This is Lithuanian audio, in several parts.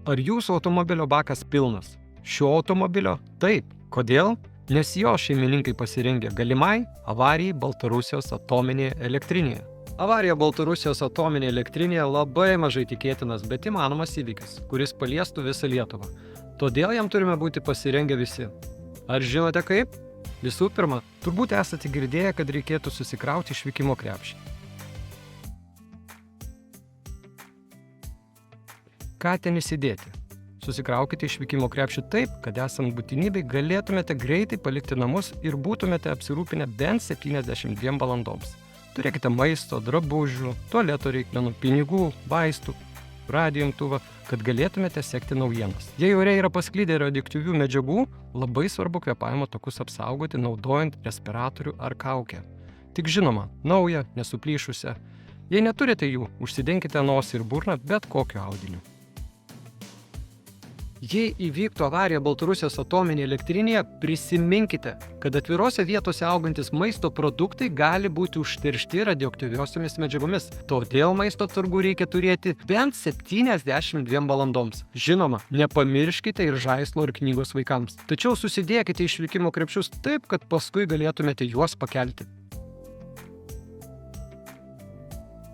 Ar jūsų automobilio bakas pilnas? Šio automobilio? Taip. Kodėl? Nes jo šeimininkai pasirengė galimai avarijai Baltarusijos atominėje elektrinėje. Avarija Baltarusijos atominėje elektrinėje labai mažai tikėtinas, bet įmanomas įvykis, kuris paliestų visą Lietuvą. Todėl jam turime būti pasirengę visi. Ar žinote kaip? Visų pirma, turbūt esate girdėję, kad reikėtų susikrauti išvykimo krepšį. Ką ten įsidėti? Susikraukite išvykimo krepšį taip, kad esant būtinybei galėtumėte greitai palikti namus ir būtumėte apsirūpinę bent 72 valandoms. Turėkite maisto, drabužių, tualeto reikmenų, pinigų, vaistų, radijo imtuvą, kad galėtumėte sekti naujienas. Jei ore yra pasklidę radioaktyvių medžiagų, labai svarbu kvėpavimo takus apsaugoti naudojant respiratorių ar kaukę. Tik žinoma, naują, nesuplyšusią. Jei neturite jų, užsidenkite nosį ir burną bet kokiu audiniu. Jei įvyktų avarija Baltarusijos atominėje elektrinėje, prisiminkite, kad atvirose vietose augantis maisto produktai gali būti užteršti radioaktyviosiomis medžiagomis. Todėl maisto atsargų reikia turėti bent 72 valandoms. Žinoma, nepamirškite ir žaislo ir knygos vaikams. Tačiau susidėkite išvykimo krepšius taip, kad paskui galėtumėte juos pakelti.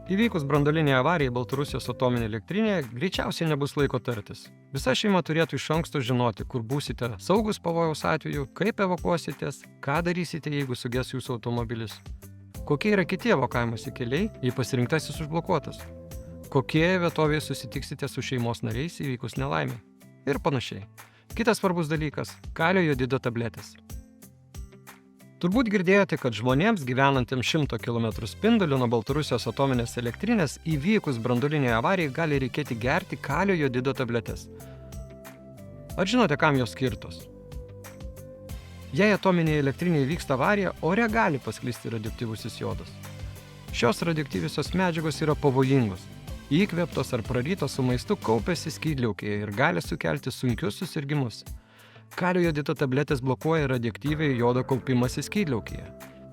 Įvykus branduolinei avarijai Baltarusijos atominėje elektrinėje greičiausiai nebus laiko tartis. Visa šeima turėtų iš anksto žinoti, kur būsite saugus pavojaus atveju, kaip evakuositės, ką darysite, jeigu suges jūsų automobilis. Kokie yra kiti evakavimosi keliai, jei pasirinktasis užblokuotas. Kokioje vietovėje susitiksite su šeimos nariais įvykus nelaimei. Ir panašiai. Kitas svarbus dalykas – kalio jodido tabletės. Turbūt girdėjote, kad žmonėms gyvenantiems 100 km spinduliu nuo Baltarusijos atominės elektrinės įvykus branduolinei avarijai gali reikėti gerti kalio jodido tabletės. Ar žinote, kam jos skirtos? Jei atominėje elektrinėje vyksta avarija, ore gali pasklisti radioaktyvusis jodas. Šios radioaktyviosios medžiagos yra pavojingos. Įkvėptos ar prarytos su maistu kaupiasi skydliaukėje ir gali sukelti sunkius susirgimus. Kalio jodido tabletės blokuoja radioaktyviai jodo kaupimąsi skydliaukėje.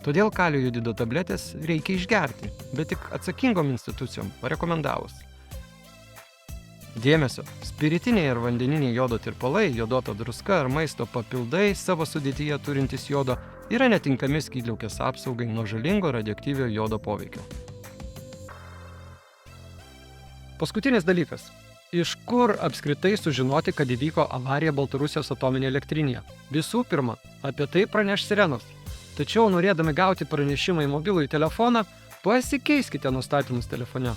Todėl kalio jodido tabletės reikia išgerti, bet tik atsakingom institucijom parekomendavus. Dėmesio! Spiritiniai ir vandeniniai jodo tirpalai, jodota druska ar maisto papildai savo sudėtyje turintys jodo yra netinkami skydliaukės apsaugai nuo žalingo radioaktyvio jodo poveikio. Paskutinis dalykas. Iš kur apskritai sužinoti, kad įvyko avarija Baltarusijos atominėje elektrinėje? Visų pirma, apie tai praneš sirenos. Tačiau norėdami gauti pranešimą į mobilųjį telefoną, pasikeiskite nustatymus telefone.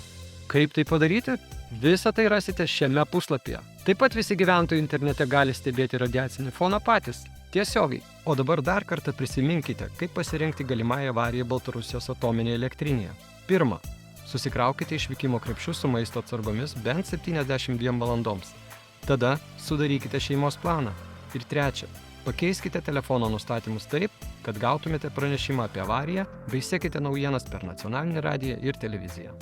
Kaip tai padaryti? Visą tai rasite šiame puslapyje. Taip pat visi gyventojai internete gali stebėti radiacinį foną patys, tiesiogiai. O dabar dar kartą prisiminkite, kaip pasirengti galimai avarijai Baltarusijos atominėje elektrinėje. Pirma. Susikraukite išvykimo krepšius su maisto atsargomis bent 72 valandoms. Tada sudarykite šeimos planą. Ir trečia, pakeiskite telefono nustatymus taip, kad gautumėte pranešimą apie avariją bei sekite naujienas per nacionalinį radiją ir televiziją.